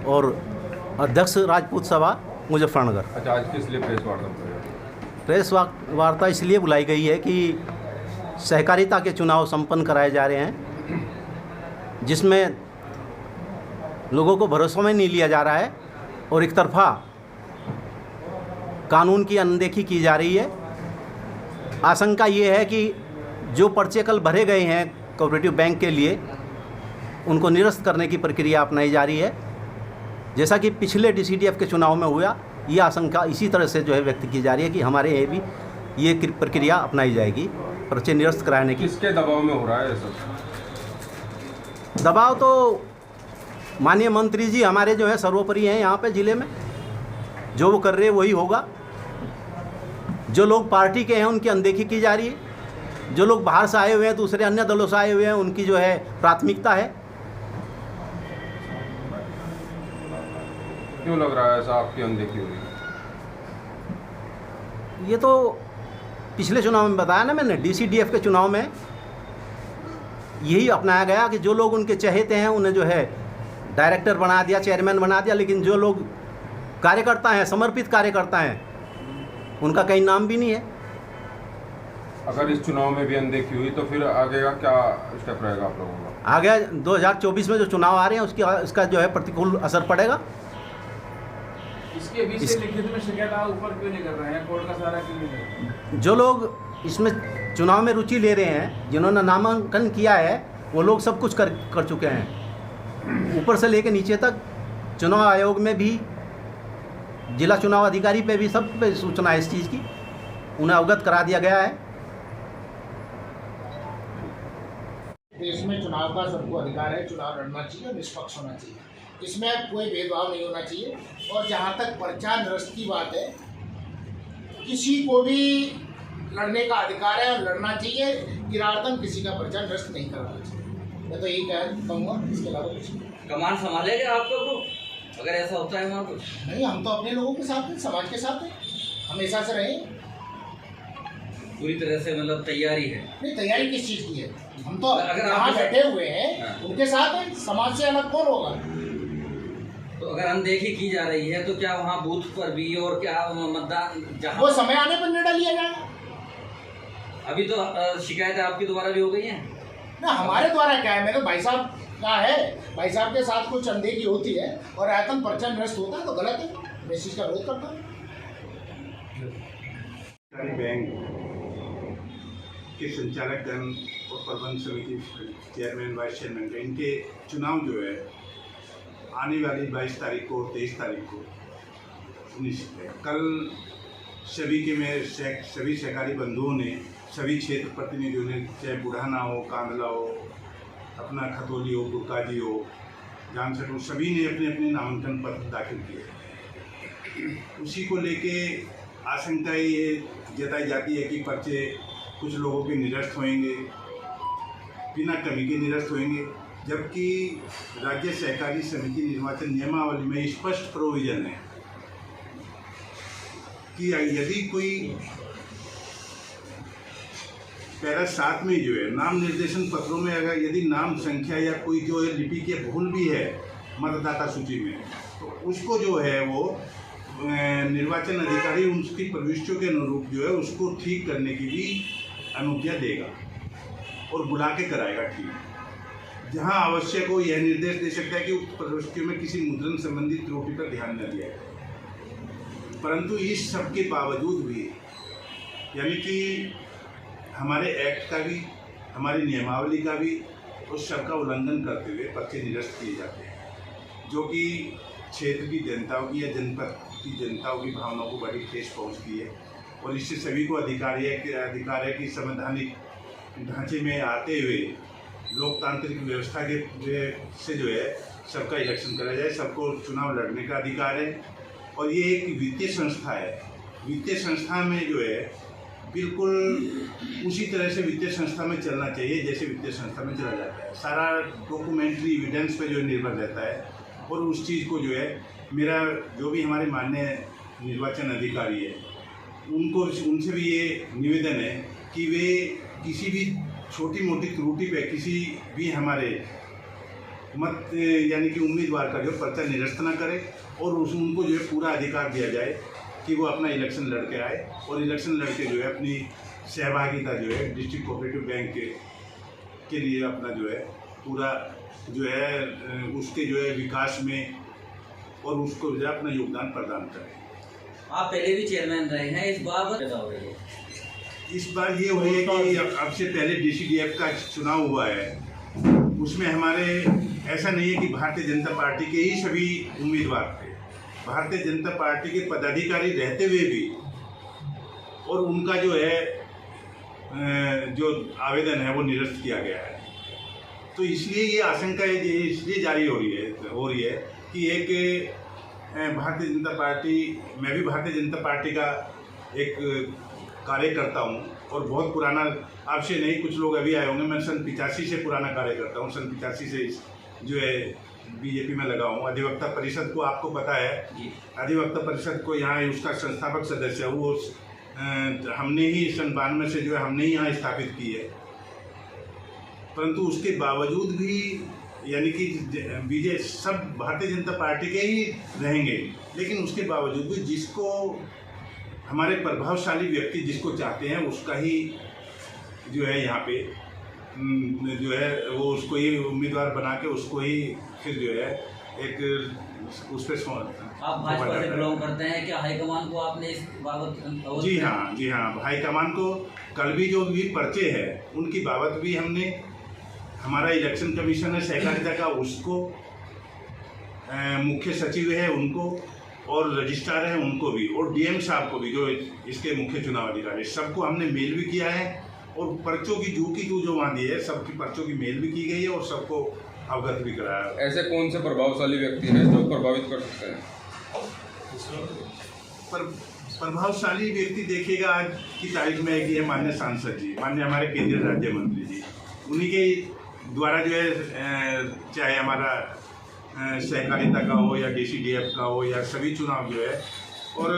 और अध्यक्ष राजपूत सभा मुजफ्फरनगर। अच्छा, आज किस लिए प्रेस वार्ता? प्रेस वार्ता इसलिए बुलाई गई है कि सहकारिता के चुनाव संपन्न कराए जा रहे हैं, जिसमें लोगों को भरोसा में नहीं लिया जा रहा है और एक तरफा कानून की अनदेखी की जा रही है। आशंका ये है कि जो पर्चे कल भरे गए हैं कोऑपरेटिव बैंक के लिए, उनको निरस्त करने की प्रक्रिया अपनाई जा रही है, जैसा कि पिछले DCDF के चुनाव में हुआ। ये आशंका इसी तरह से जो है व्यक्त की जा रही है कि हमारे यहाँ भी ये प्रक्रिया अपनाई जाएगी पर्चे निरस्त कराने की। किसके दबाव में हो रहा है सब? दबाव तो माननीय मंत्री जी हमारे जो है सर्वोपरि हैं यहाँ पे ज़िले में। जो वो कर रहे हैं वही होगा। जो लोग पार्टी के हैं उनकी अनदेखी की जा रही है। जो लोग बाहर से आए हुए हैं, दूसरे अन्य दलों से आए हुए हैं, उनकी जो है प्राथमिकता है। क्यों लग रहा है ऐसा आपकी अनदेखी हो रही है? ये तो पिछले चुनाव में बताया ना मैंने, DCDF के चुनाव में यही अपनाया गया कि जो लोग उनके चहेते हैं उन्हें जो है डायरेक्टर बना दिया, चेयरमैन बना दिया, लेकिन जो लोग कार्यकर्ता हैं, समर्पित कार्यकर्ता हैं, उनका कहीं नाम भी नहीं है। अगर इस चुनाव में भी अनदेखी हुई तो फिर आगे का क्या स्टेप रहेगा आप लोगों का? आगे 2024 में जो चुनाव आ रहे हैं इसका जो है प्रतिकूल असर पड़ेगा। इसके बीच से लिखित में शिकायत आप ऊपर क्यों नहीं कर रहे हैं? कोर्ट का सारा क्यों नहीं कर रहे हैं? जो लोग इसमें चुनाव में रुचि ले रहे हैं, जिन्होंने नामांकन किया है, वो लोग सब कुछ कर चुके हैं, ऊपर से लेकर नीचे तक। चुनाव आयोग में भी, जिला चुनाव अधिकारी पे भी, सब पे सूचना है इस चीज़ की, उन्हें अवगत करा दिया गया है। देश में चुनाव का सबको अधिकार है, चुनाव लड़ना चाहिए, निष्पक्ष होना चाहिए, इसमें कोई भेदभाव नहीं होना चाहिए। और जहाँ तक पर्चा निरस्त की बात है, किसी को भी लड़ने का अधिकार है और लड़ना चाहिए। किरारतन किसी का पर्चा निरस्त नहीं करना चाहिए। मैं तो यही कहूँगा, इसके अलावा कुछ नहीं। कमान संभालेगा आप लोग को अगर ऐसा होता है वहाँ कुछ? नहीं, हम तो अपने लोगों के साथ हैं, समाज के साथ हैं, हमेशा से रहे। पूरी तरह से मतलब तैयारी है? नहीं, तैयारी किस चीज़ की है? हम तो अगर यहाँ आप बैठे हुए हैं, उनके साथ हैं, समाज से अलग कौन होगा? तो अगर अनदेखी की जा रही है तो क्या वहाँ बूथ पर भी और क्या मतदान, जहाँ वो समय आने पर निर्णय लिया जाएगा। अभी तो शिकायतें आपके द्वारा भी हो गई हैं ना, हमारे द्वारा क्या है? मेरे भाई साहब का है, भाई साहब के साथ कुछ अनदेखी होती है और आयतन पर्चा निरस्त होता है तो गलत है, मैं इस चीज़ का विरोध करता हूँ। बैंक के संचालक गण और प्रबंध समिति चेयरमैन, वाइस चेयरमैन का, इनके चुनाव जो है आने वाली 22 तारीख को और 23 तारीख को निश्चित है। कल सभी सहकारी बंधुओं ने, सभी क्षेत्र प्रतिनिधियों ने, चाहे बुढ़ाना हो, कांदला हो, अपना खतौली हो, गुरकाजी हो, जानसठ हो, सभी ने अपने अपने नामांकन पत्र दाखिल किए। उसी को लेके आशंका ये जताई जाती है कि पर्चे कुछ लोगों के निरस्त होंगे, बिना कमी के निरस्त होंगे, जबकि राज्य सहकारी समिति निर्वाचन नियमावली में स्पष्ट प्रोविजन है कि यदि कोई पैरा 7 में जो है नाम निर्देशन पत्रों में अगर यदि नाम संख्या या कोई जो है लिपि के भूल भी है मतदाता सूची में, तो उसको जो है वो निर्वाचन अधिकारी उसकी प्रविष्टियों के अनुरूप जो है उसको ठीक करने की भी अनुज्ञा देगा और बुला के कराएगा ठीक। जहां आवश्यक हो यह निर्देश दे सकता है कि उक्त प्रविष्टियों में किसी मुद्रण संबंधी त्रुटि पर ध्यान न दिया जाए। परंतु इस सब के बावजूद भी, यानी कि हमारे एक्ट का भी, हमारी नियमावली का भी, उस सब का उल्लंघन करते हुए पर्चे निरस्त किए जाते हैं, जो कि क्षेत्र की जनताओं की या जनपद की जनताओं की भावनाओं को बड़ी ठेस पहुंचती है। और इससे सभी को अधिकार है कि संवैधानिक ढांचे में आते हुए लोकतांत्रिक व्यवस्था के से जो है सबका इलेक्शन करा जाए, सबको चुनाव लड़ने का अधिकार है। और ये एक वित्तीय संस्था है, वित्तीय संस्था में जो है बिल्कुल उसी तरह से वित्तीय संस्था में चलना चाहिए जैसे वित्तीय संस्था में चला जाता है। सारा डॉक्यूमेंट्री एविडेंस पे जो है निर्भर रहता है। और उस चीज़ को जो है मेरा जो भी हमारे माननीय निर्वाचन अधिकारी है उनसे भी ये निवेदन है कि वे किसी भी छोटी मोटी त्रुटि पे किसी भी हमारे मत यानी कि उम्मीदवार का जो पर्चा निरस्त ना करे और उनको जो है पूरा अधिकार दिया जाए कि वो अपना इलेक्शन लड़के आए और इलेक्शन लड़के जो है अपनी सहभागिता जो है डिस्ट्रिक्ट कोऑपरेटिव बैंक के लिए अपना जो है पूरा जो है उसके जो है विकास में और उसको जो है अपना योगदान प्रदान करें। आप पहले भी चेयरमैन रहे हैं, इस बाबत क्या हो रही है? इस बार ये हुई है कि अब से पहले DCDF का चुनाव हुआ है, उसमें हमारे ऐसा नहीं है कि भारतीय जनता पार्टी के ही सभी उम्मीदवार थे। भारतीय जनता पार्टी के पदाधिकारी रहते हुए भी और उनका जो है जो आवेदन है वो निरस्त किया गया है। तो इसलिए ये आशंका इसलिए जारी हो रही है कि एक भारतीय जनता पार्टी, मैं भी भारतीय जनता पार्टी का एक कार्यकर्ता हूँ और बहुत पुराना, आपसे नहीं कुछ लोग अभी आए होंगे, मैं सन 85 से पुराना कार्यकर्ता हूँ। सन 85 से जो है बीजेपी में लगा हूँ। अधिवक्ता परिषद को आपको पता है, अधिवक्ता परिषद को यहाँ उसका संस्थापक सदस्य है, वो हमने ही सन 92 से जो है हमने ही यहाँ स्थापित की है। परंतु उसके बावजूद भी यानी कि बीजे सब भारतीय जनता पार्टी के ही रहेंगे, लेकिन उसके बावजूद भी जिसको हमारे प्रभावशाली व्यक्ति जिसको चाहते हैं उसका ही जो है यहाँ पे जो है वो उसको ही उम्मीदवार बना के उसको ही फिर जो है एक उस पर आप भाजपा से बिलोंग करते हैं क्या? हाईकमान को आपने इस बाबत? जी हाँ, हाईकमान को कल भी जो भी पर्चे है उनकी बाबत भी हमने, हमारा इलेक्शन कमीशन है सहकारिता का, उसको मुख्य सचिव है उनको और रजिस्ट्रार है उनको भी और DM साहब को भी जो इसके मुख्य चुनाव अधिकारी, सबको हमने मेल भी किया है और पर्चों की जो वहाँ दी है सबकी पर्चों की मेल भी की गई है और सबको अवगत भी कराया है। ऐसे कौन से प्रभावशाली व्यक्ति हैं जो प्रभावित कर सकते हैं? प्रभावशाली व्यक्ति देखिएगा, आज की तारीख में एक ये माननीय सांसद जी, माननीय हमारे केंद्रीय राज्य मंत्री जी, उन्हीं के द्वारा जो है चाहे हमारा सहकारिता का हो या DCDF का हो या सभी चुनाव जो है, और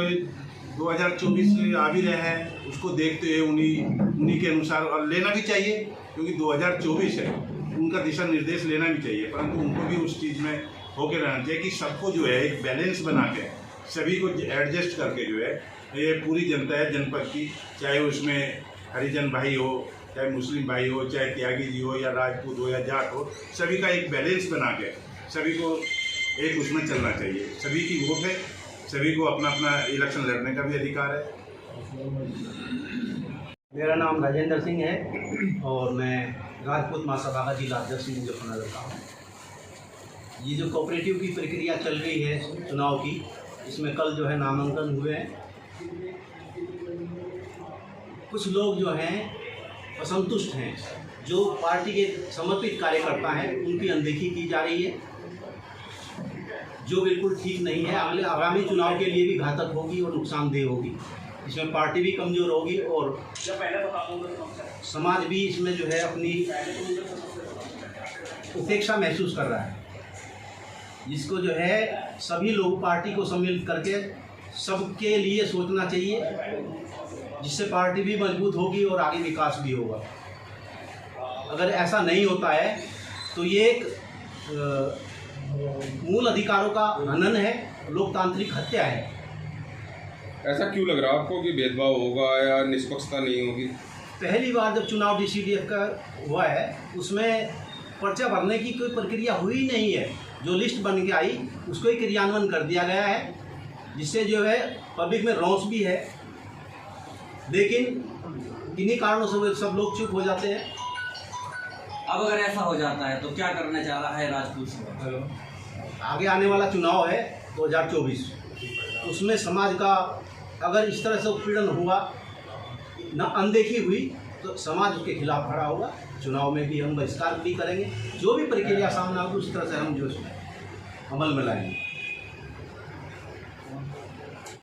2024 आ भी रहे हैं, उसको देखते हुए उन्हीं के अनुसार और लेना भी चाहिए क्योंकि 2024 है, उनका दिशा निर्देश लेना भी चाहिए, परंतु उनको भी उस चीज़ में होके रहना चाहिए कि सबको जो है एक बैलेंस बना के सभी को एडजस्ट करके जो है ये पूरी जनता है जनपद की, चाहे उसमें हरिजन भाई हो, चाहे मुस्लिम भाई हो, चाहे त्यागी जी हो या राजपूत हो या जाट हो, सभी का एक बैलेंस बना के सभी को एक उसमें चलना चाहिए। सभी की वोट है, सभी को अपना अपना इलेक्शन लड़ने का भी अधिकार है। मेरा नाम राजेंद्र सिंह है और मैं राजपूत महासभा का जिला अध्यक्ष मुजफ्फरनगर का हूँ। ये जो कोऑपरेटिव की प्रक्रिया चल रही है चुनाव की, इसमें कल जो है नामांकन हुए हैं। कुछ लोग जो हैं असंतुष्ट हैं, जो पार्टी के समर्पित कार्यकर्ता हैं उनकी अनदेखी की जा रही है, जो बिल्कुल ठीक नहीं है। अगले आगामी चुनाव के लिए भी घातक होगी और नुकसानदेह होगी। इसमें पार्टी भी कमज़ोर होगी और समाज भी इसमें जो है अपनी उपेक्षा महसूस कर रहा है, जिसको जो है सभी लोग पार्टी को सम्मिलित करके सबके लिए सोचना चाहिए, जिससे पार्टी भी मजबूत होगी और आगे विकास भी होगा। अगर ऐसा नहीं होता है तो ये एक मूल अधिकारों का हनन है, लोकतांत्रिक हत्या है। ऐसा क्यों लग रहा है आपको कि भेदभाव होगा या निष्पक्षता नहीं होगी? पहली बार जब चुनाव DCDF का हुआ है उसमें पर्चा भरने की कोई प्रक्रिया हुई नहीं है। जो लिस्ट बन के आई उसको ही क्रियान्वयन कर दिया गया है, जिससे जो है पब्लिक में रोष भी है, लेकिन किन्हीं कारणों से सब लोग चुप हो जाते हैं। अब अगर ऐसा हो जाता है तो क्या करना चाह रहा है राजपूत समाज? आगे आने वाला चुनाव है 2024, उसमें समाज का अगर इस तरह से उत्पीड़न हुआ, न अनदेखी हुई, तो समाज उसके खिलाफ खड़ा होगा। चुनाव में भी हम बहिष्कार भी करेंगे, जो भी प्रक्रिया सामने आएगी उस तरह से हम जो अमल में लाएंगे।